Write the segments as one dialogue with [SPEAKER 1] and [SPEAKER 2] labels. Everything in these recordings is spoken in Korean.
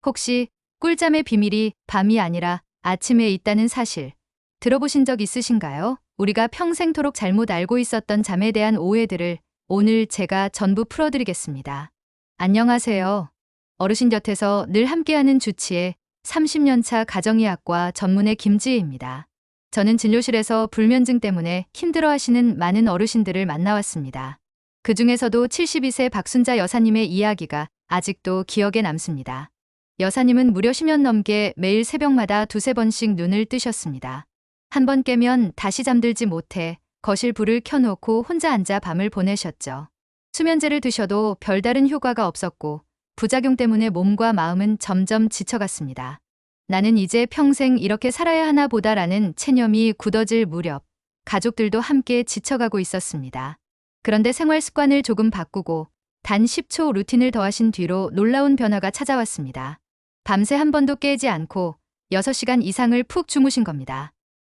[SPEAKER 1] 혹시 꿀잠의 비밀이 밤이 아니라 아침에 있다는 사실 들어보신 적 있으신가요? 우리가 평생토록 잘못 알고 있었던 잠에 대한 오해들을 오늘 제가 전부 풀어드리겠습니다. 안녕하세요. 어르신 곁에서 늘 함께하는 주치의 30년 차 가정의학과 전문의 김지혜입니다. 저는 진료실에서 불면증 때문에 힘들어하시는 많은 어르신들을 만나왔습니다. 그 중에서도 72세 박순자 여사님의 이야기가 아직도 기억에 남습니다. 여사님은 무려 10년 넘게 매일 새벽마다 두세 번씩 눈을 뜨셨습니다. 한 번 깨면 다시 잠들지 못해 거실 불을 켜놓고 혼자 앉아 밤을 보내셨죠. 수면제를 드셔도 별다른 효과가 없었고 부작용 때문에 몸과 마음은 점점 지쳐갔습니다. 나는 이제 평생 이렇게 살아야 하나 보다라는 체념이 굳어질 무렵 가족들도 함께 지쳐가고 있었습니다. 그런데 생활 습관을 조금 바꾸고 단 10초 루틴을 더하신 뒤로 놀라운 변화가 찾아왔습니다. 밤새 한 번도 깨지 않고 6시간 이상을 푹 주무신 겁니다.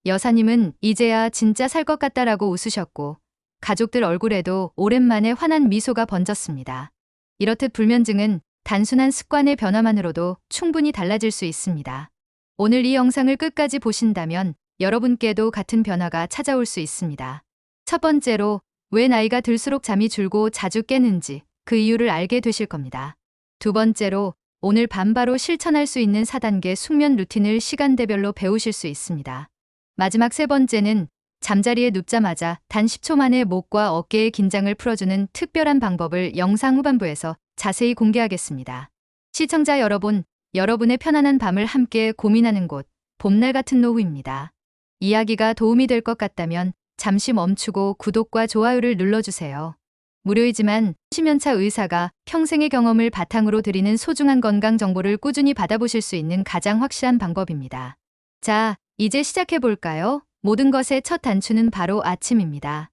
[SPEAKER 1] 여사님은 이제야 진짜 살 것 같다라고 웃으셨고 가족들 얼굴에도 오랜만에 환한 미소가 번졌습니다. 이렇듯 불면증은 단순한 습관의 변화만으로도 충분히 달라질 수 있습니다. 오늘 이 영상을 끝까지 보신다면 여러분께도 같은 변화가 찾아올 수 있습니다. 첫 번째로 왜 나이가 들수록 잠이 줄고 자주 깨는지 그 이유를 알게 되실 겁니다. 두 번째로 오늘 밤 바로 실천할 수 있는 4단계 숙면 루틴을 시간대별로 배우실 수 있습니다. 마지막 세 번째는 잠자리에 눕자마자 단 10초 만에 목과 어깨의 긴장을 풀어주는 특별한 방법을 영상 후반부에서 자세히 공개하겠습니다. 시청자 여러분, 여러분의 편안한 밤을 함께 고민하는 곳, 봄날 같은 노후입니다. 이야기가 도움이 될 것 같다면 잠시 멈추고 구독과 좋아요를 눌러주세요. 무료이지만 10년차 의사가 평생의 경험을 바탕으로 드리는 소중한 건강 정보를 꾸준히 받아보실 수 있는 가장 확실한 방법입니다. 자, 이제 시작해볼까요? 모든 것의 첫 단추는 바로 아침입니다.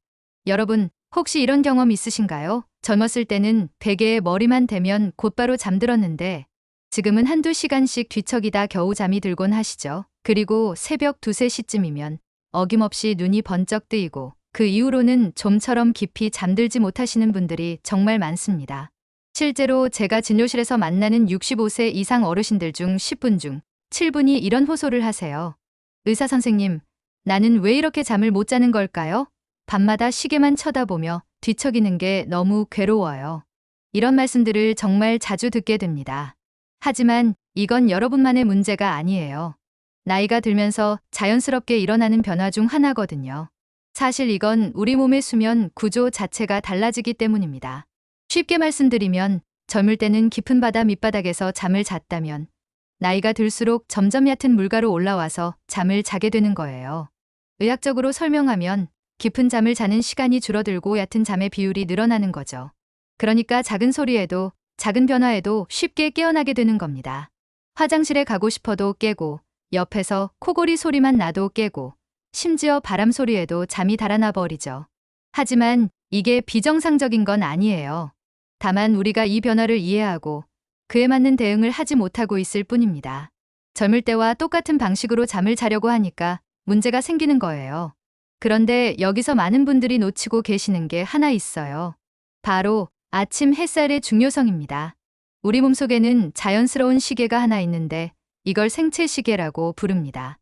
[SPEAKER 1] 여러분, 혹시 이런 경험 있으신가요? 젊었을 때는 베개에 머리만 대면 곧바로 잠들었는데 지금은 한두 시간씩 뒤척이다 겨우 잠이 들곤 하시죠. 그리고 새벽 2, 3시쯤이면 어김없이 눈이 번쩍 뜨이고 그 이후로는 좀처럼 깊이 잠들지 못하시는 분들이 정말 많습니다. 실제로 제가 진료실에서 만나는 65세 이상 어르신들 중 10분 중 7분이 이런 호소를 하세요. 의사 선생님, 나는 왜 이렇게 잠을 못 자는 걸까요? 밤마다 시계만 쳐다보며 뒤척이는 게 너무 괴로워요. 이런 말씀들을 정말 자주 듣게 됩니다. 하지만 이건 여러분만의 문제가 아니에요. 나이가 들면서 자연스럽게 일어나는 변화 중 하나거든요. 사실 이건 우리 몸의 수면 구조 자체가 달라지기 때문입니다. 쉽게 말씀드리면 젊을 때는 깊은 바다 밑바닥에서 잠을 잤다면 나이가 들수록 점점 얕은 물가로 올라와서 잠을 자게 되는 거예요. 의학적으로 설명하면 깊은 잠을 자는 시간이 줄어들고 얕은 잠의 비율이 늘어나는 거죠. 그러니까 작은 소리에도 작은 변화에도 쉽게 깨어나게 되는 겁니다. 화장실에 가고 싶어도 깨고 옆에서 코골이 소리만 나도 깨고 심지어 바람 소리에도 잠이 달아나 버리죠. 하지만 이게 비정상적인 건 아니에요. 다만 우리가 이 변화를 이해하고 그에 맞는 대응을 하지 못하고 있을 뿐입니다. 젊을 때와 똑같은 방식으로 잠을 자려고 하니까 문제가 생기는 거예요. 그런데 여기서 많은 분들이 놓치고 계시는 게 하나 있어요. 바로 아침 햇살의 중요성입니다. 우리 몸속에는 자연스러운 시계가 하나 있는데 이걸 생체 시계라고 부릅니다.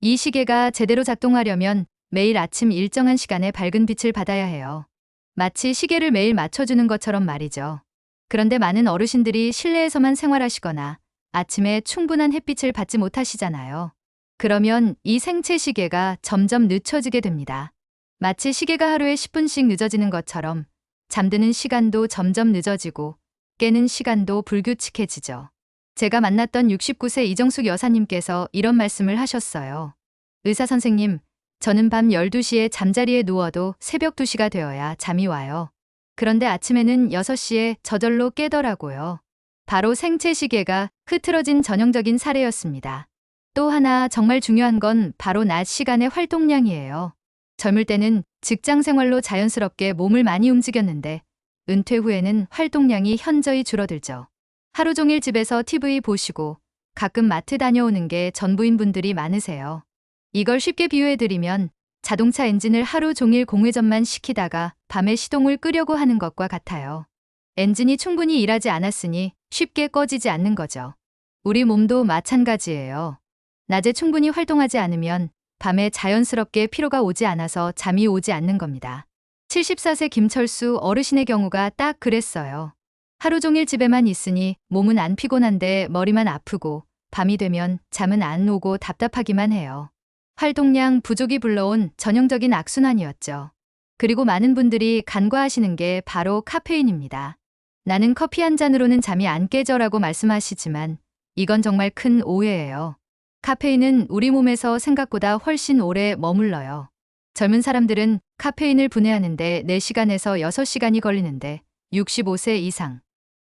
[SPEAKER 1] 이 시계가 제대로 작동하려면 매일 아침 일정한 시간에 밝은 빛을 받아야 해요. 마치 시계를 매일 맞춰주는 것처럼 말이죠. 그런데 많은 어르신들이 실내에서만 생활하시거나 아침에 충분한 햇빛을 받지 못하시잖아요. 그러면 이 생체 시계가 점점 늦춰지게 됩니다. 마치 시계가 하루에 10분씩 늦어지는 것처럼 잠드는 시간도 점점 늦어지고 깨는 시간도 불규칙해지죠. 제가 만났던 69세 이정숙 여사님께서 이런 말씀을 하셨어요. 의사 선생님, 저는 밤 12시에 잠자리에 누워도 새벽 2시가 되어야 잠이 와요. 그런데 아침에는 6시에 저절로 깨더라고요. 바로 생체 시계가 흐트러진 전형적인 사례였습니다. 또 하나 정말 중요한 건 바로 낮 시간의 활동량이에요. 젊을 때는 직장 생활로 자연스럽게 몸을 많이 움직였는데 은퇴 후에는 활동량이 현저히 줄어들죠. 하루 종일 집에서 TV 보시고 가끔 마트 다녀오는 게 전부인 분들이 많으세요. 이걸 쉽게 비유해드리면 자동차 엔진을 하루 종일 공회전만 시키다가 밤에 시동을 끄려고 하는 것과 같아요. 엔진이 충분히 일하지 않았으니 쉽게 꺼지지 않는 거죠. 우리 몸도 마찬가지예요. 낮에 충분히 활동하지 않으면 밤에 자연스럽게 피로가 오지 않아서 잠이 오지 않는 겁니다. 74세 김철수 어르신의 경우가 딱 그랬어요. 하루 종일 집에만 있으니 몸은 안 피곤한데 머리만 아프고 밤이 되면 잠은 안 오고 답답하기만 해요. 활동량 부족이 불러온 전형적인 악순환이었죠. 그리고 많은 분들이 간과하시는 게 바로 카페인입니다. 나는 커피 한 잔으로는 잠이 안 깨져라고 말씀하시지만 이건 정말 큰 오해예요. 카페인은 우리 몸에서 생각보다 훨씬 오래 머물러요. 젊은 사람들은 카페인을 분해하는데 4시간에서 6시간이 걸리는데 65세 이상,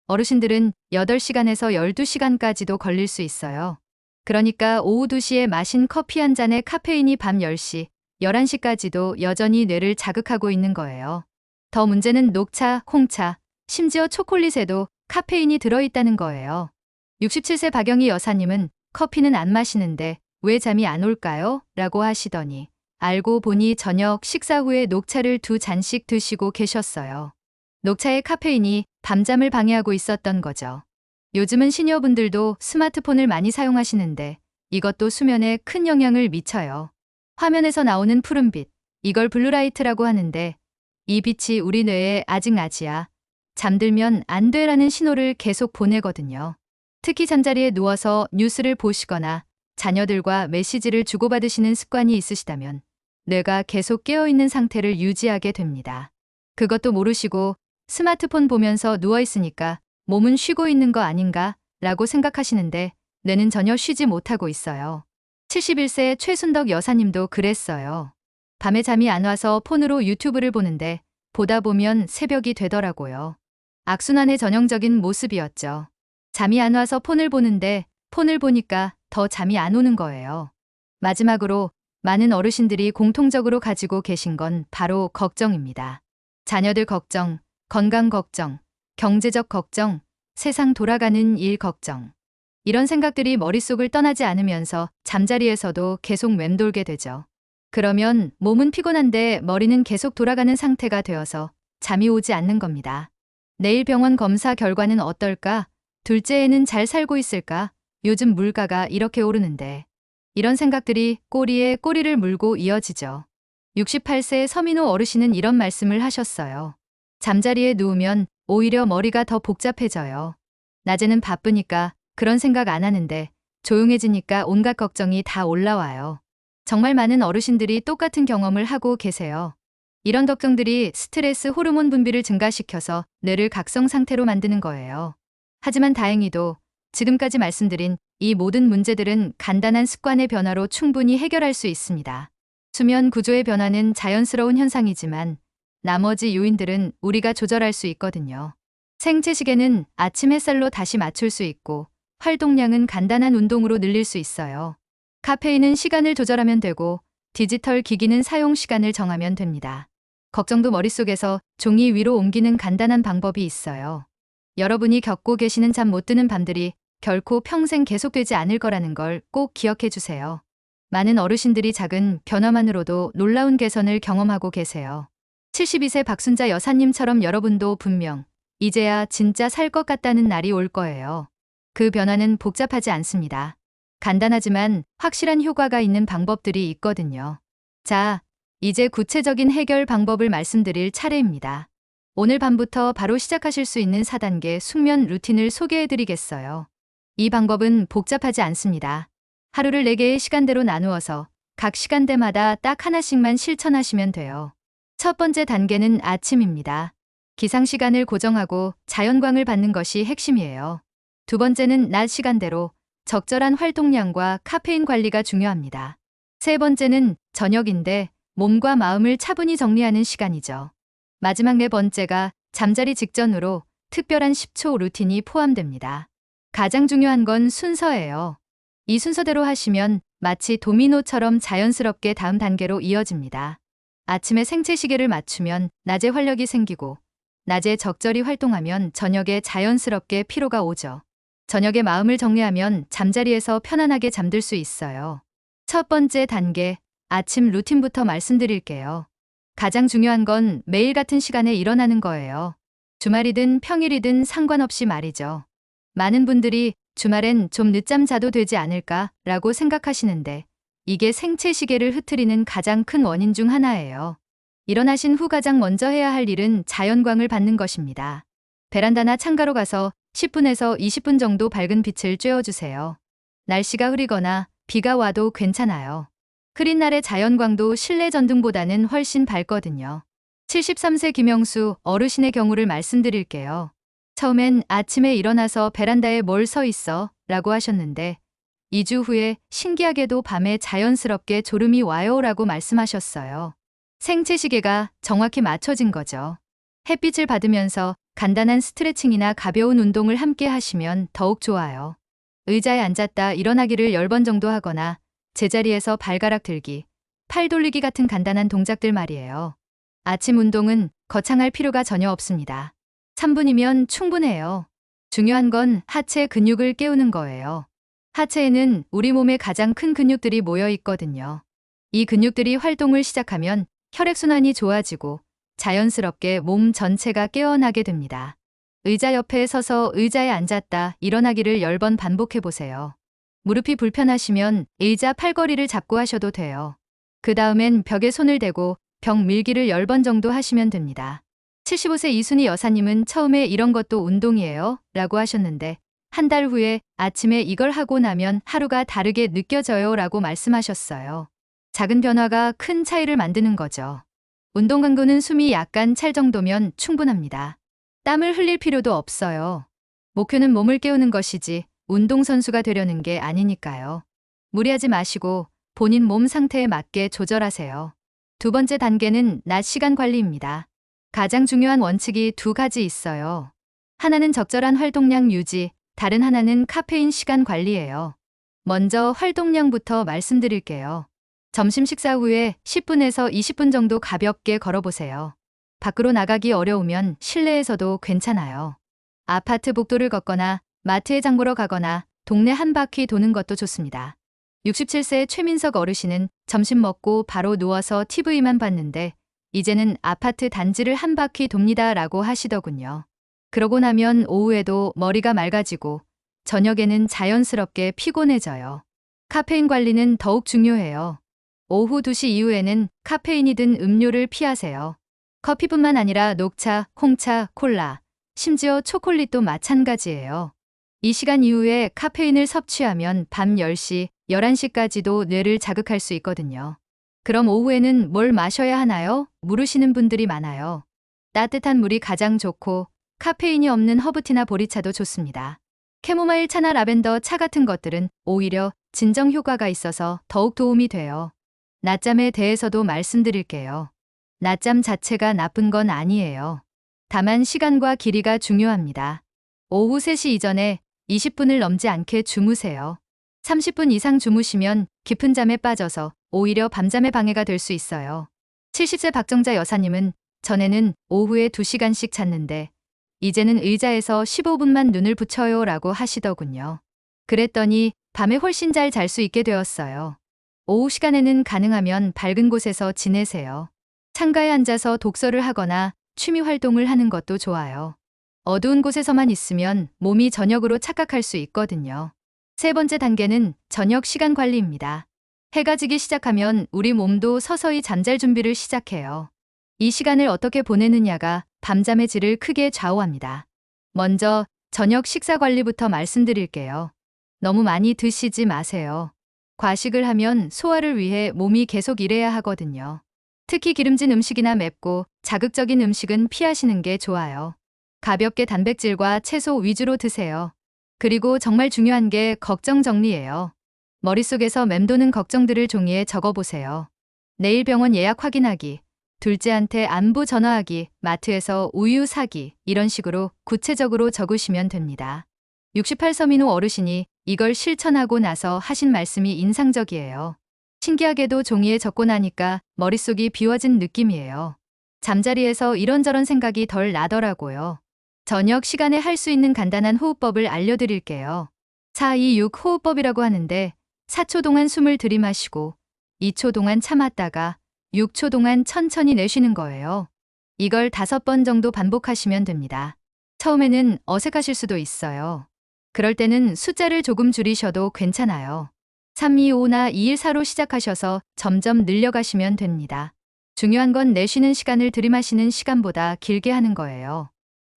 [SPEAKER 1] 어르신들은 8시간에서 12시간까지도 걸릴 수 있어요. 그러니까 오후 2시에 마신 커피 한 잔에 카페인이 밤 10시, 11시까지도 여전히 뇌를 자극하고 있는 거예요. 더 문제는 녹차, 홍차, 심지어 초콜릿에도 카페인이 들어있다는 거예요. 67세 박영희 여사님은 커피는 안 마시는데 왜 잠이 안 올까요? 라고 하시더니 알고 보니 저녁 식사 후에 녹차를 2잔씩 드시고 계셨어요. 녹차의 카페인이 밤잠을 방해하고 있었던 거죠. 요즘은 시니어분들도 스마트폰을 많이 사용하시는데 이것도 수면에 큰 영향을 미쳐요. 화면에서 나오는 푸른빛, 이걸 블루라이트라고 하는데 이 빛이 우리 뇌에 아직 낮이야, 잠들면 안 돼라는 신호를 계속 보내거든요. 특히 잠자리에 누워서 뉴스를 보시거나 자녀들과 메시지를 주고받으시는 습관이 있으시다면 뇌가 계속 깨어있는 상태를 유지하게 됩니다. 그것도 모르시고 스마트폰 보면서 누워있으니까 몸은 쉬고 있는 거 아닌가 라고 생각하시는데 뇌는 전혀 쉬지 못하고 있어요. 71세 최순덕 여사님도 그랬어요. 밤에 잠이 안 와서 폰으로 유튜브를 보는데 보다 보면 새벽이 되더라고요. 악순환의 전형적인 모습이었죠. 잠이 안 와서 폰을 보는데 폰을 보니까 더 잠이 안 오는 거예요. 마지막으로 많은 어르신들이 공통적으로 가지고 계신 건 바로 걱정입니다. 자녀들 걱정, 건강 걱정, 경제적 걱정, 세상 돌아가는 일 걱정. 이런 생각들이 머릿속을 떠나지 않으면서 잠자리에서도 계속 맴돌게 되죠. 그러면 몸은 피곤한데 머리는 계속 돌아가는 상태가 되어서 잠이 오지 않는 겁니다. 내일 병원 검사 결과는 어떨까? 둘째 애는 잘 살고 있을까? 요즘 물가가 이렇게 오르는데. 이런 생각들이 꼬리에 꼬리를 물고 이어지죠. 68세 서민호 어르신은 이런 말씀을 하셨어요. 잠자리에 누우면 오히려 머리가 더 복잡해져요. 낮에는 바쁘니까 그런 생각 안 하는데 조용해지니까 온갖 걱정이 다 올라와요. 정말 많은 어르신들이 똑같은 경험을 하고 계세요. 이런 걱정들이 스트레스 호르몬 분비를 증가시켜서 뇌를 각성 상태로 만드는 거예요. 하지만 다행히도 지금까지 말씀드린 이 모든 문제들은 간단한 습관의 변화로 충분히 해결할 수 있습니다. 수면 구조의 변화는 자연스러운 현상이지만 나머지 요인들은 우리가 조절할 수 있거든요. 생체 시계는 아침 햇살로 다시 맞출 수 있고 활동량은 간단한 운동으로 늘릴 수 있어요. 카페인은 시간을 조절하면 되고 디지털 기기는 사용 시간을 정하면 됩니다. 걱정도 머릿속에서 종이 위로 옮기는 간단한 방법이 있어요. 여러분이 겪고 계시는 잠 못 드는 밤들이 결코 평생 계속되지 않을 거라는 걸 꼭 기억해 주세요. 많은 어르신들이 작은 변화만으로도 놀라운 개선을 경험하고 계세요. 72세 박순자 여사님처럼 여러분도 분명 이제야 진짜 살 것 같다는 날이 올 거예요. 그 변화는 복잡하지 않습니다. 간단하지만 확실한 효과가 있는 방법들이 있거든요. 자, 이제 구체적인 해결 방법을 말씀드릴 차례입니다. 오늘 밤부터 바로 시작하실 수 있는 4단계 숙면 루틴을 소개해 드리겠어요. 이 방법은 복잡하지 않습니다. 하루를 4개의 시간대로 나누어서 각 시간대마다 딱 하나씩만 실천하시면 돼요. 첫 번째 단계는 아침입니다. 기상 시간을 고정하고 자연광을 받는 것이 핵심이에요. 두 번째는 낮 시간대로 적절한 활동량과 카페인 관리가 중요합니다. 세 번째는 저녁인데 몸과 마음을 차분히 정리하는 시간이죠. 마지막 네 번째가 잠자리 직전으로 특별한 10초 루틴이 포함됩니다. 가장 중요한 건 순서예요. 이 순서대로 하시면 마치 도미노처럼 자연스럽게 다음 단계로 이어집니다. 아침에 생체 시계를 맞추면 낮에 활력이 생기고 낮에 적절히 활동하면 저녁에 자연스럽게 피로가 오죠. 저녁에 마음을 정리하면 잠자리에서 편안하게 잠들 수 있어요. 첫 번째 단계, 아침 루틴부터 말씀드릴게요. 가장 중요한 건 매일 같은 시간에 일어나는 거예요. 주말이든 평일이든 상관없이 말이죠. 많은 분들이 주말엔 좀 늦잠 자도 되지 않을까라고 생각하시는데 이게 생체 시계를 흐트리는 가장 큰 원인 중 하나예요. 일어나신 후 가장 먼저 해야 할 일은 자연광을 받는 것입니다. 베란다나 창가로 가서 10분에서 20분 정도 밝은 빛을 쬐어주세요. 날씨가 흐리거나 비가 와도 괜찮아요. 흐린 날의 자연광도 실내 전등보다는 훨씬 밝거든요. 73세 김영수 어르신의 경우를 말씀드릴게요. 처음엔 아침에 일어나서 베란다에 뭘 서 있어? 라고 하셨는데 2주 후에 신기하게도 밤에 자연스럽게 졸음이 와요 라고 말씀하셨어요. 생체 시계가 정확히 맞춰진 거죠. 햇빛을 받으면서 간단한 스트레칭이나 가벼운 운동을 함께 하시면 더욱 좋아요. 의자에 앉았다 일어나기를 10번 정도 하거나 제자리에서 발가락 들기, 팔 돌리기 같은 간단한 동작들 말이에요. 아침 운동은 거창할 필요가 전혀 없습니다. 3분이면 충분해요. 중요한 건 하체 근육을 깨우는 거예요. 하체에는 우리 몸의 가장 큰 근육들이 모여 있거든요. 이 근육들이 활동을 시작하면 혈액순환이 좋아지고 자연스럽게 몸 전체가 깨어나게 됩니다. 의자 옆에 서서 의자에 앉았다 일어나기를 10번 반복해 보세요. 무릎이 불편하시면 의자 팔걸이를 잡고 하셔도 돼요. 그 다음엔 벽에 손을 대고 벽 밀기를 10번 정도 하시면 됩니다. 75세 이순희 여사님은 처음에 이런 것도 운동이에요? 라고 하셨는데 한 달 후에 아침에 이걸 하고 나면 하루가 다르게 느껴져요 라고 말씀하셨어요. 작은 변화가 큰 차이를 만드는 거죠. 운동 강도는 숨이 약간 찰 정도면 충분합니다. 땀을 흘릴 필요도 없어요. 목표는 몸을 깨우는 것이지 운동선수가 되려는 게 아니니까요. 무리하지 마시고 본인 몸 상태에 맞게 조절하세요. 두 번째 단계는 낮 시간 관리입니다. 가장 중요한 원칙이 두 가지 있어요. 하나는 적절한 활동량 유지, 다른 하나는 카페인 시간 관리예요. 먼저 활동량부터 말씀드릴게요. 점심 식사 후에 10분에서 20분 정도 가볍게 걸어보세요. 밖으로 나가기 어려우면 실내에서도 괜찮아요. 아파트 복도를 걷거나 마트에 장 보러 가거나 동네 한 바퀴 도는 것도 좋습니다. 67세 최민석 어르신은 점심 먹고 바로 누워서 TV만 봤는데 이제는 아파트 단지를 한 바퀴 돕니다 라고 하시더군요. 그러고 나면 오후에도 머리가 맑아지고 저녁에는 자연스럽게 피곤해져요. 카페인 관리는 더욱 중요해요. 오후 2시 이후에는 카페인이 든 음료를 피하세요. 커피뿐만 아니라 녹차, 홍차, 콜라, 심지어 초콜릿도 마찬가지예요. 이 시간 이후에 카페인을 섭취하면 밤 10시, 11시까지도 뇌를 자극할 수 있거든요. 그럼 오후에는 뭘 마셔야 하나요? 물으시는 분들이 많아요. 따뜻한 물이 가장 좋고 카페인이 없는 허브티나 보리차도 좋습니다. 캐모마일 차나 라벤더 차 같은 것들은 오히려 진정 효과가 있어서 더욱 도움이 돼요. 낮잠에 대해서도 말씀드릴게요. 낮잠 자체가 나쁜 건 아니에요. 다만 시간과 길이가 중요합니다. 오후 3시 이전에 20분을 넘지 않게 주무세요. 30분 이상 주무시면 깊은 잠에 빠져서 오히려 밤잠에 방해가 될 수 있어요. 70세 박정자 여사님은 전에는 오후에 2시간씩 잤는데 이제는 의자에서 15분만 눈을 붙여요 라고 하시더군요. 그랬더니 밤에 훨씬 잘 잘 수 있게 되었어요. 오후 시간에는 가능하면 밝은 곳에서 지내세요. 창가에 앉아서 독서를 하거나 취미 활동을 하는 것도 좋아요. 어두운 곳에서만 있으면 몸이 저녁으로 착각할 수 있거든요. 세 번째 단계는 저녁 시간 관리입니다. 해가 지기 시작하면 우리 몸도 서서히 잠잘 준비를 시작해요. 이 시간을 어떻게 보내느냐가 밤잠의 질을 크게 좌우합니다. 먼저 저녁 식사 관리부터 말씀드릴게요. 너무 많이 드시지 마세요. 과식을 하면 소화를 위해 몸이 계속 일해야 하거든요. 특히 기름진 음식이나 맵고 자극적인 음식은 피하시는 게 좋아요. 가볍게 단백질과 채소 위주로 드세요. 그리고 정말 중요한 게 걱정 정리예요. 머릿속에서 맴도는 걱정들을 종이에 적어보세요. 내일 병원 예약 확인하기, 둘째한테 안부 전화하기, 마트에서 우유 사기 이런 식으로 구체적으로 적으시면 됩니다. 68 서민호 어르신이 이걸 실천하고 나서 하신 말씀이 인상적이에요. 신기하게도 종이에 적고 나니까 머릿속이 비워진 느낌이에요. 잠자리에서 이런저런 생각이 덜 나더라고요. 저녁 시간에 할 수 있는 간단한 호흡법을 알려드릴게요. 4-2-6 호흡법이라고 하는데 4초 동안 숨을 들이마시고 2초 동안 참았다가 6초 동안 천천히 내쉬는 거예요. 이걸 5번 정도 반복하시면 됩니다. 처음에는 어색하실 수도 있어요. 그럴 때는 숫자를 조금 줄이셔도 괜찮아요. 325나 214로 시작하셔서 점점 늘려가시면 됩니다. 중요한 건 내쉬는 시간을 들이마시는 시간보다 길게 하는 거예요.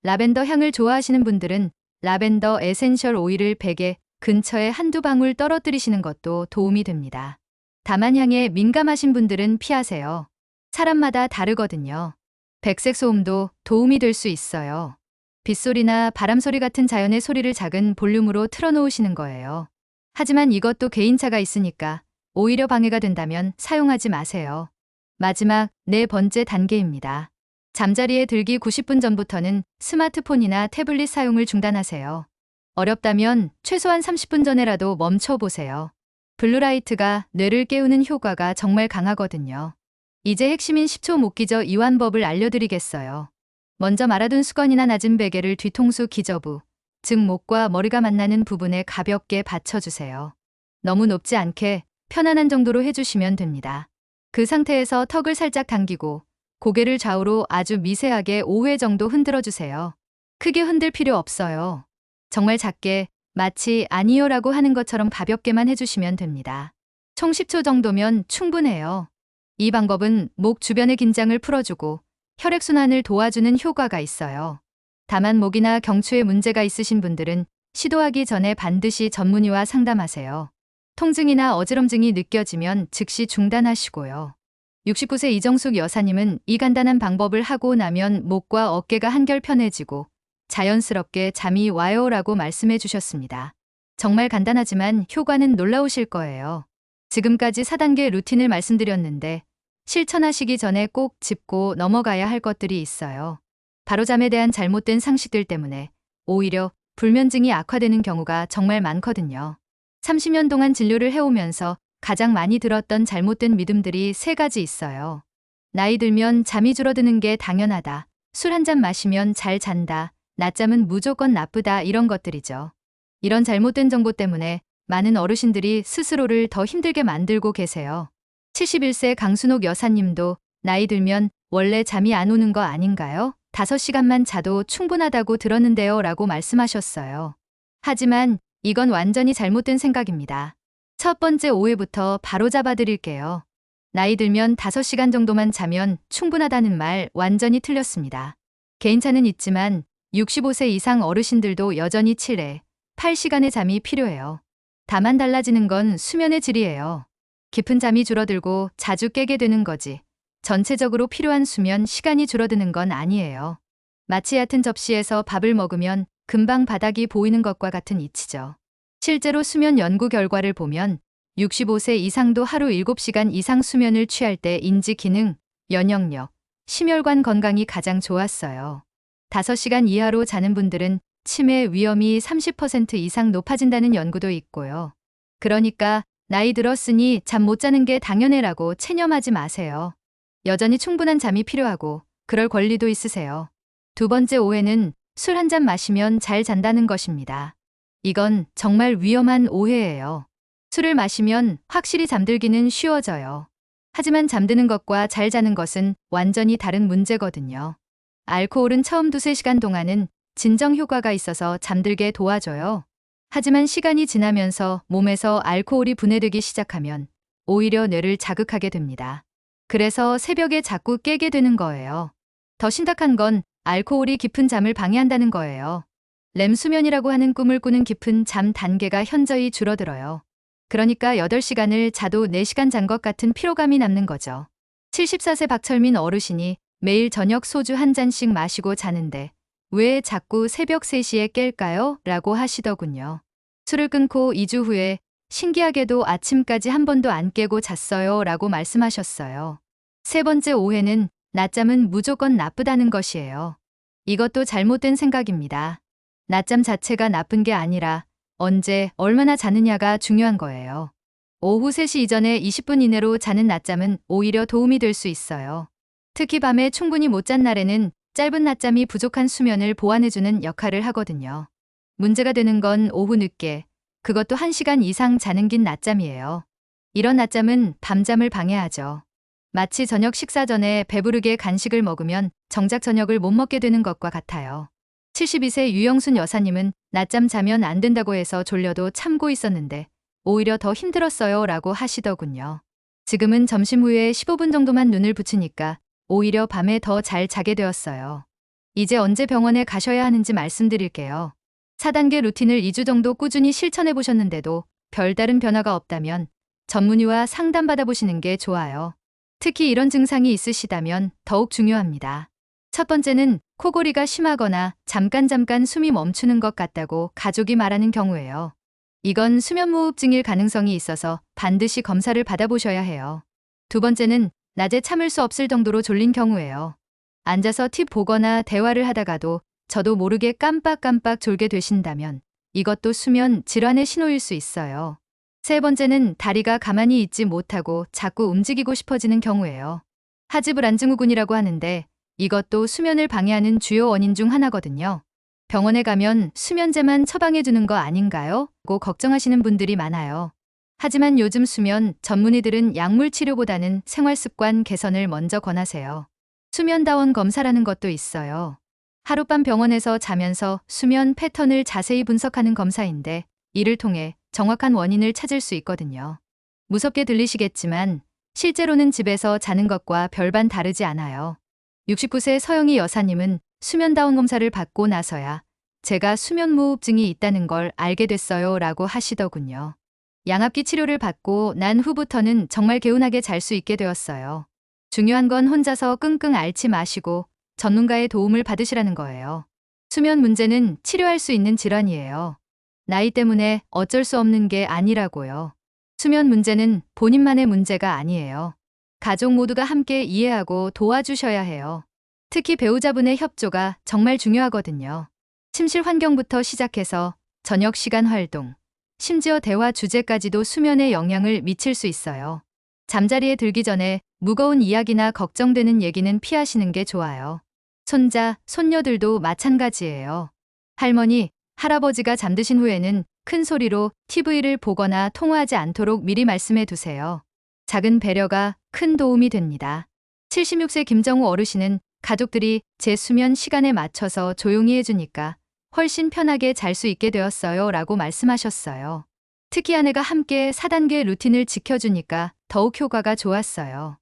[SPEAKER 1] 라벤더 향을 좋아하시는 분들은 라벤더 에센셜 오일을 베개 근처에 한두 방울 떨어뜨리시는 것도 도움이 됩니다. 다만 향에 민감하신 분들은 피하세요. 사람마다 다르거든요. 백색 소음도 도움이 될 수 있어요. 빗소리나 바람소리 같은 자연의 소리를 작은 볼륨으로 틀어놓으시는 거예요. 하지만 이것도 개인차가 있으니까 오히려 방해가 된다면 사용하지 마세요. 마지막 네 번째 단계입니다. 잠자리에 들기 90분 전부터는 스마트폰이나 태블릿 사용을 중단하세요. 어렵다면 최소한 30분 전에라도 멈춰보세요. 블루라이트가 뇌를 깨우는 효과가 정말 강하거든요. 이제 핵심인 10초 못 기저 이완법을 알려드리겠어요. 먼저 말아둔 수건이나 낮은 베개를 뒤통수 기저부, 즉 목과 머리가 만나는 부분에 가볍게 받쳐주세요. 너무 높지 않게 편안한 정도로 해주시면 됩니다. 그 상태에서 턱을 살짝 당기고 고개를 좌우로 아주 미세하게 5회 정도 흔들어주세요. 크게 흔들 필요 없어요. 정말 작게 마치 아니요라고 하는 것처럼 가볍게만 해주시면 됩니다. 총 10초 정도면 충분해요. 이 방법은 목 주변의 긴장을 풀어주고 혈액순환을 도와주는 효과가 있어요. 다만 목이나 경추에 문제가 있으신 분들은 시도하기 전에 반드시 전문의와 상담하세요. 통증이나 어지럼증이 느껴지면 즉시 중단하시고요. 69세 이정숙 여사님은 이 간단한 방법을 하고 나면 목과 어깨가 한결 편해지고 자연스럽게 잠이 와요라고 말씀해 주셨습니다. 정말 간단하지만 효과는 놀라우실 거예요. 지금까지 4단계 루틴을 말씀드렸는데 실천하시기 전에 꼭 짚고 넘어가야 할 것들이 있어요. 바로 잠에 대한 잘못된 상식들 때문에 오히려 불면증이 악화되는 경우가 정말 많거든요. 30년 동안 진료를 해오면서 가장 많이 들었던 잘못된 믿음들이 3가지 있어요. 나이 들면 잠이 줄어드는 게 당연하다. 술 한 잔 마시면 잘 잔다. 낮잠은 무조건 나쁘다. 이런 것들이죠. 이런 잘못된 정보 때문에 많은 어르신들이 스스로를 더 힘들게 만들고 계세요. 71세 강순옥 여사님도 나이 들면 원래 잠이 안 오는 거 아닌가요? 5시간만 자도 충분하다고 들었는데요 라고 말씀하셨어요. 하지만 이건 완전히 잘못된 생각입니다. 첫 번째 오해부터 바로 잡아드릴게요. 나이 들면 5시간 정도만 자면 충분하다는 말 완전히 틀렸습니다. 개인차는 있지만 65세 이상 어르신들도 여전히 7에 8시간의 잠이 필요해요. 다만 달라지는 건 수면의 질이에요. 깊은 잠이 줄어들고 자주 깨게 되는 거지. 전체적으로 필요한 수면 시간이 줄어드는 건 아니에요. 마치 얕은 접시에서 밥을 먹으면 금방 바닥이 보이는 것과 같은 이치죠. 실제로 수면 연구 결과를 보면 65세 이상도 하루 7시간 이상 수면을 취할 때 인지 기능, 면역력, 심혈관 건강이 가장 좋았어요. 5시간 이하로 자는 분들은 치매 위험이 30% 이상 높아진다는 연구도 있고요. 그러니까 나이 들었으니 잠 못 자는 게 당연해라고 체념하지 마세요. 여전히 충분한 잠이 필요하고 그럴 권리도 있으세요. 두 번째 오해는 술 한 잔 마시면 잘 잔다는 것입니다. 이건 정말 위험한 오해예요. 술을 마시면 확실히 잠들기는 쉬워져요. 하지만 잠드는 것과 잘 자는 것은 완전히 다른 문제거든요. 알코올은 처음 2~3시간 동안은 진정 효과가 있어서 잠들게 도와줘요. 하지만 시간이 지나면서 몸에서 알코올이 분해되기 시작하면 오히려 뇌를 자극하게 됩니다. 그래서 새벽에 자꾸 깨게 되는 거예요. 더 심각한 건 알코올이 깊은 잠을 방해한다는 거예요. 렘 수면이라고 하는 꿈을 꾸는 깊은 잠 단계가 현저히 줄어들어요. 그러니까 8시간을 자도 4시간 잔 것 같은 피로감이 남는 거죠. 74세 박철민 어르신이 매일 저녁 소주 한 잔씩 마시고 자는데 왜 자꾸 새벽 3시에 깰까요? 라고 하시더군요. 술을 끊고 2주 후에 신기하게도 아침까지 한 번도 안 깨고 잤어요 라고 말씀하셨어요. 세 번째 오해는 낮잠은 무조건 나쁘다는 것이에요. 이것도 잘못된 생각입니다. 낮잠 자체가 나쁜 게 아니라 언제 얼마나 자느냐가 중요한 거예요. 오후 3시 이전에 20분 이내로 자는 낮잠은 오히려 도움이 될 수 있어요. 특히 밤에 충분히 못 잔 날에는 짧은 낮잠이 부족한 수면을 보완해주는 역할을 하거든요. 문제가 되는 건 오후 늦게, 그것도 1시간 이상 자는 긴 낮잠이에요. 이런 낮잠은 밤잠을 방해하죠. 마치 저녁 식사 전에 배부르게 간식을 먹으면 정작 저녁을 못 먹게 되는 것과 같아요. 72세 유영순 여사님은 낮잠 자면 안 된다고 해서 졸려도 참고 있었는데 오히려 더 힘들었어요 라고 하시더군요. 지금은 점심 후에 15분 정도만 눈을 붙이니까 오히려 밤에 더 잘 자게 되었어요. 이제 언제 병원에 가셔야 하는지 말씀드릴게요. 4단계 루틴을 2주 정도 꾸준히 실천해 보셨는데도 별다른 변화가 없다면 전문의와 상담받아보시는 게 좋아요. 특히 이런 증상이 있으시다면 더욱 중요합니다. 첫 번째는 코골이가 심하거나 잠깐 숨이 멈추는 것 같다고 가족이 말하는 경우예요. 이건 수면무호흡증일 가능성이 있어서 반드시 검사를 받아보셔야 해요. 두 번째는 낮에 참을 수 없을 정도로 졸린 경우예요. 앉아서 팁 보거나 대화를 하다가도 저도 모르게 깜빡깜빡 졸게 되신다면 이것도 수면 질환의 신호일 수 있어요. 세 번째는 다리가 가만히 있지 못하고 자꾸 움직이고 싶어지는 경우예요. 하지불안증후군이라고 하는데 이것도 수면을 방해하는 주요 원인 중 하나거든요. 병원에 가면 수면제만 처방해 주는 거 아닌가요? 고 걱정하시는 분들이 많아요. 하지만 요즘 수면 전문의들은 약물 치료보다는 생활습관 개선을 먼저 권하세요. 수면다원 검사라는 것도 있어요. 하룻밤 병원에서 자면서 수면 패턴을 자세히 분석하는 검사인데 이를 통해 정확한 원인을 찾을 수 있거든요. 무섭게 들리시겠지만 실제로는 집에서 자는 것과 별반 다르지 않아요. 69세 서영희 여사님은 수면다원 검사를 받고 나서야 제가 수면무호흡증이 있다는 걸 알게 됐어요 라고 하시더군요. 양압기 치료를 받고 난 후부터는 정말 개운하게 잘 수 있게 되었어요. 중요한 건 혼자서 끙끙 앓지 마시고 전문가의 도움을 받으시라는 거예요. 수면 문제는 치료할 수 있는 질환이에요. 나이 때문에 어쩔 수 없는 게 아니라고요. 수면 문제는 본인만의 문제가 아니에요. 가족 모두가 함께 이해하고 도와주셔야 해요. 특히 배우자분의 협조가 정말 중요하거든요. 침실 환경부터 시작해서 저녁 시간 활동, 심지어 대화 주제까지도 수면에 영향을 미칠 수 있어요. 잠자리에 들기 전에 무거운 이야기나 걱정되는 얘기는 피하시는 게 좋아요. 손자, 손녀들도 마찬가지예요. 할머니, 할아버지가 잠드신 후에는 큰 소리로 TV를 보거나 통화하지 않도록 미리 말씀해 두세요. 작은 배려가 큰 도움이 됩니다. 76세 김정우 어르신은 가족들이 제 수면 시간에 맞춰서 조용히 해주니까 훨씬 편하게 잘 수 있게 되었어요 라고 말씀하셨어요. 특히 아내가 함께 4단계 루틴을 지켜주니까 더욱 효과가 좋았어요.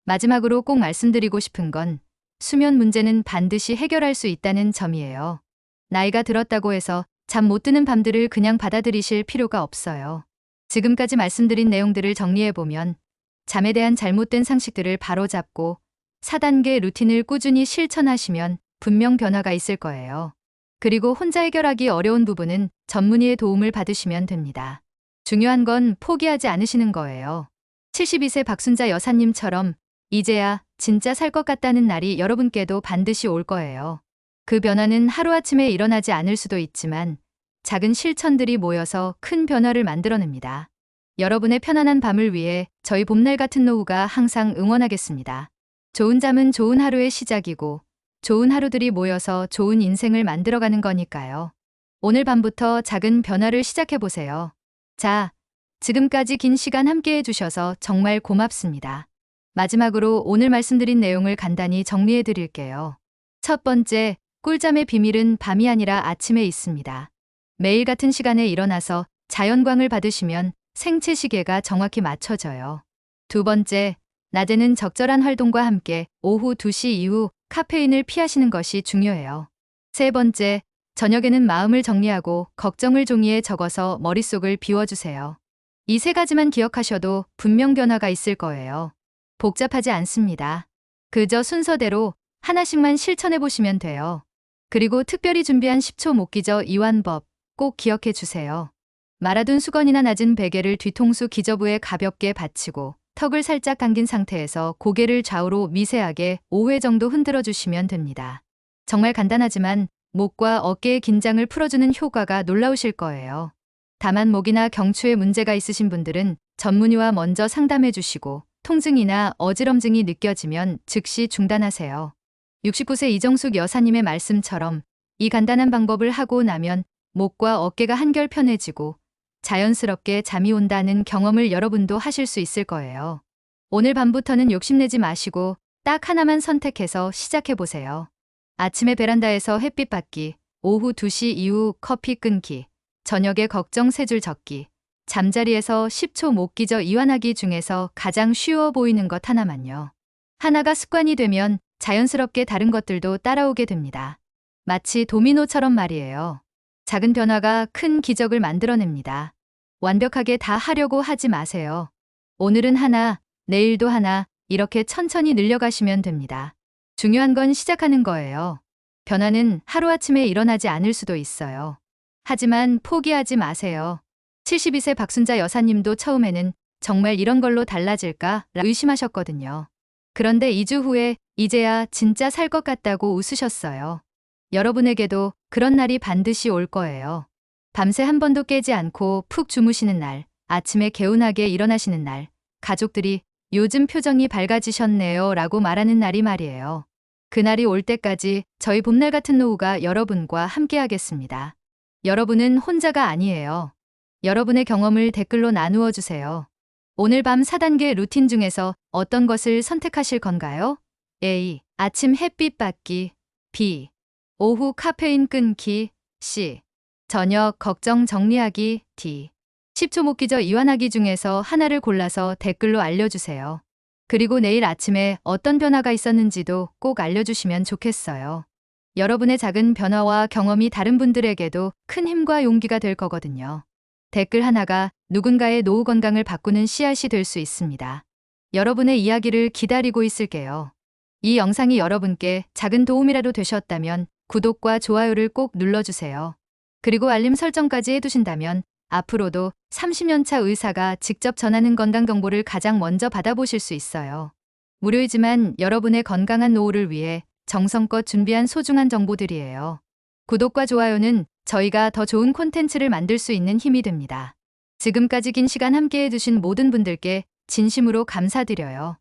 [SPEAKER 1] 마지막으로 꼭 말씀드리고 싶은 건 수면 문제는 반드시 해결할 수 있다는 점이에요. 나이가 들었다고 해서 잠 못 드는 밤들을 그냥 받아들이실 필요가 없어요. 지금까지 말씀드린 내용들을 정리해보면 잠에 대한 잘못된 상식들을 바로잡고 4단계 루틴을 꾸준히 실천하시면 분명 변화가 있을 거예요. 그리고 혼자 해결하기 어려운 부분은 전문의의 도움을 받으시면 됩니다. 중요한 건 포기하지 않으시는 거예요. 72세 박순자 여사님처럼 이제야 진짜 살 것 같다는 날이 여러분께도 반드시 올 거예요. 그 변화는 하루아침에 일어나지 않을 수도 있지만 작은 실천들이 모여서 큰 변화를 만들어냅니다. 여러분의 편안한 밤을 위해 저희 봄날 같은 노후가 항상 응원하겠습니다. 좋은 잠은 좋은 하루의 시작이고 좋은 하루들이 모여서 좋은 인생을 만들어가는 거니까요. 오늘 밤부터 작은 변화를 시작해보세요. 자, 지금까지 긴 시간 함께 해주셔서 정말 고맙습니다. 마지막으로 오늘 말씀드린 내용을 간단히 정리해 드릴게요. 첫 번째, 꿀잠의 비밀은 밤이 아니라 아침에 있습니다. 매일 같은 시간에 일어나서 자연광을 받으시면 생체 시계가 정확히 맞춰져요. 두 번째, 낮에는 적절한 활동과 함께 오후 2시 이후 카페인을 피하시는 것이 중요해요. 세 번째, 저녁에는 마음을 정리하고 걱정을 종이에 적어서 머릿속을 비워주세요. 이 세 가지만 기억하셔도 분명 변화가 있을 거예요. 복잡하지 않습니다. 그저 순서대로 하나씩만 실천해 보시면 돼요. 그리고 특별히 준비한 10초 목기저 이완법 꼭 기억해 주세요. 말아둔 수건이나 낮은 베개를 뒤통수 기저부에 가볍게 받치고 턱을 살짝 당긴 상태에서 고개를 좌우로 미세하게 5회 정도 흔들어 주시면 됩니다. 정말 간단하지만 목과 어깨의 긴장을 풀어주는 효과가 놀라우실 거예요. 다만 목이나 경추에 문제가 있으신 분들은 전문의와 먼저 상담해 주시고 통증이나 어지럼증이 느껴지면 즉시 중단하세요. 69세 이정숙 여사님의 말씀처럼 이 간단한 방법을 하고 나면 목과 어깨가 한결 편해지고 자연스럽게 잠이 온다는 경험을 여러분도 하실 수 있을 거예요. 오늘 밤부터는 욕심내지 마시고 딱 하나만 선택해서 시작해보세요. 아침에 베란다에서 햇빛 받기, 오후 2시 이후 커피 끊기, 저녁에 걱정 3줄 적기, 잠자리에서 10초 못 기저 이완하기 중에서 가장 쉬워 보이는 것 하나만요. 하나가 습관이 되면 자연스럽게 다른 것들도 따라오게 됩니다. 마치 도미노처럼 말이에요. 작은 변화가 큰 기적을 만들어냅니다. 완벽하게 다 하려고 하지 마세요. 오늘은 하나, 내일도 하나, 이렇게 천천히 늘려가시면 됩니다. 중요한 건 시작하는 거예요. 변화는 하루아침에 일어나지 않을 수도 있어요. 하지만 포기하지 마세요. 72세 박순자 여사님도 처음에는 정말 이런 걸로 달라질까 의심하셨거든요. 그런데 2주 후에 이제야 진짜 살 것 같다고 웃으셨어요. 여러분에게도 그런 날이 반드시 올 거예요. 밤새 한 번도 깨지 않고 푹 주무시는 날, 아침에 개운하게 일어나시는 날, 가족들이 요즘 표정이 밝아지셨네요 라고 말하는 날이 말이에요. 그날이 올 때까지 저희 봄날 같은 노후가 여러분과 함께하겠습니다. 여러분은 혼자가 아니에요. 여러분의 경험을 댓글로 나누어 주세요. 오늘 밤 4단계 루틴 중에서 어떤 것을 선택하실 건가요? A. 아침 햇빛 받기. B. 오후 카페인 끊기. C. 저녁 걱정 정리하기. D. 10초 못 기저 이완하기 중에서 하나를 골라서 댓글로 알려주세요. 그리고 내일 아침에 어떤 변화가 있었는지도 꼭 알려주시면 좋겠어요. 여러분의 작은 변화와 경험이 다른 분들에게도 큰 힘과 용기가 될 거거든요. 댓글 하나가 누군가의 노후 건강을 바꾸는 씨앗이 될 수 있습니다. 여러분의 이야기를 기다리고 있을게요. 이 영상이 여러분께 작은 도움이라도 되셨다면 구독과 좋아요를 꼭 눌러주세요. 그리고 알림 설정까지 해두신다면 앞으로도 30년차 의사가 직접 전하는 건강 정보를 가장 먼저 받아보실 수 있어요. 무료이지만 여러분의 건강한 노후를 위해 정성껏 준비한 소중한 정보들이에요. 구독과 좋아요는 저희가 더 좋은 콘텐츠를 만들 수 있는 힘이 됩니다. 지금까지 긴 시간 함께 해주신 모든 분들께 진심으로 감사드려요.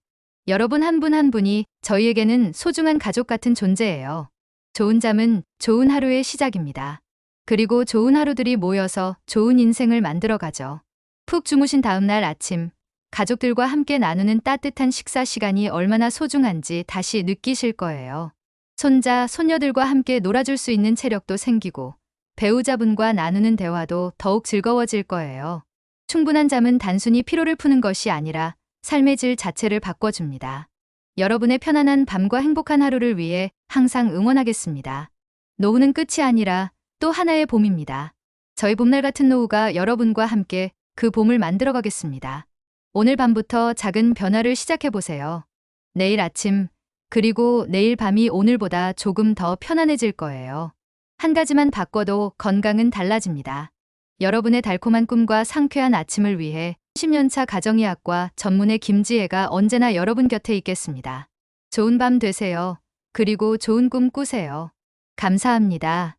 [SPEAKER 1] 여러분 한 분 한 분이 저희에게는 소중한 가족 같은 존재예요. 좋은 잠은 좋은 하루의 시작입니다. 그리고 좋은 하루들이 모여서 좋은 인생을 만들어가죠. 푹 주무신 다음 날 아침, 가족들과 함께 나누는 따뜻한 식사 시간이 얼마나 소중한지 다시 느끼실 거예요. 손자, 손녀들과 함께 놀아줄 수 있는 체력도 생기고 배우자분과 나누는 대화도 더욱 즐거워질 거예요. 충분한 잠은 단순히 피로를 푸는 것이 아니라 삶의 질 자체를 바꿔줍니다. 여러분의 편안한 밤과 행복한 하루를 위해 항상 응원하겠습니다. 노후는 끝이 아니라 또 하나의 봄입니다. 저희 봄날 같은 노후가 여러분과 함께 그 봄을 만들어 가겠습니다. 오늘 밤부터 작은 변화를 시작해보세요. 내일 아침, 그리고 내일 밤이 오늘보다 조금 더 편안해질 거예요. 한 가지만 바꿔도 건강은 달라집니다. 여러분의 달콤한 꿈과 상쾌한 아침을 위해 10년차 가정의학과 전문의 김지혜가 언제나 여러분 곁에 있겠습니다. 좋은 밤 되세요. 그리고 좋은 꿈 꾸세요. 감사합니다.